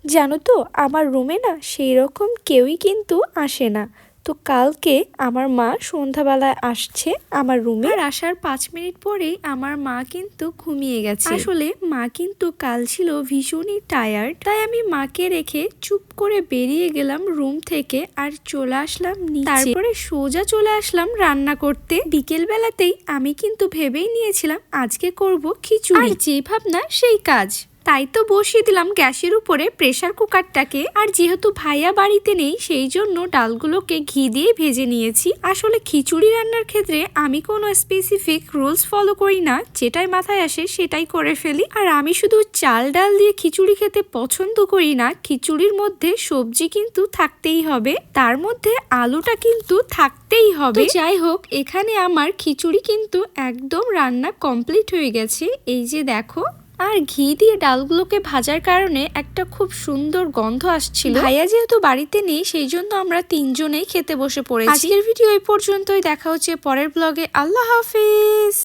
জানো তো আমার রুমে না সেই রকম কেউই কিন্তু আসে না। তো কালকে আমার মা সন্ধ্যাবেলায় আসছে আমার রুমে, আর আসার 5 মিনিট পরেই আমার মা কিন্তু ঘুমিয়ে গেছে। আসলে মা কিন্তু কাল ছিল ভীষণই টায়ার্ড, তাই আমি মাকে রেখে চুপ করে বেরিয়ে গেলাম রুম থেকে আর চলে আসলাম নিচে। তারপরে সোজা চলে আসলাম রান্না করতে। বিকেল বেলাতেই আমি কিন্তু ভেবেই নিয়েছিলাম আজকে করব খিচুড়ি, আর যে ভাবনা সেই কাজ। তাই তো বসিয়ে দিলাম গ্যাসের উপরে প্রেসার কুকারটাকে। আর যেহেতু ভাইয়া বাড়িতে নেই সেই জন্য ডালগুলোকে ঘি দিয়ে ভেজে নিয়েছি। আসলে খিচুড়ি রান্নার ক্ষেত্রে আমি কোনো স্পেসিফিক রুলস ফলো করি না, যেটাই মাথায় আসে সেটাই করে ফেলি। আর আমি শুধু চাল ডাল দিয়ে খিচুড়ি খেতে পছন্দ করি না, খিচুড়ির মধ্যে সবজি কিন্তু থাকতেই হবে, তার মধ্যে আলুটা কিন্তু থাকতেই হবে। যাই হোক, এখানে আমার খিচুড়ি কিন্তু একদম রান্না কমপ্লিট হয়ে গেছে। এই যে দেখো, আর ঘি দিয়ে ডালগুলোকে ভাজার কারণে একটা খুব সুন্দর গন্ধ আসছিল। ভাইয়া যেহেতু বাড়িতে নেই সেই জন্য আমরা 3 জনেই খেতে বসে পড়েছি। আজকের ভিডিও এই পর্যন্তই, দেখা হচ্ছে পরের ব্লগে। আল্লাহ হাফিজ।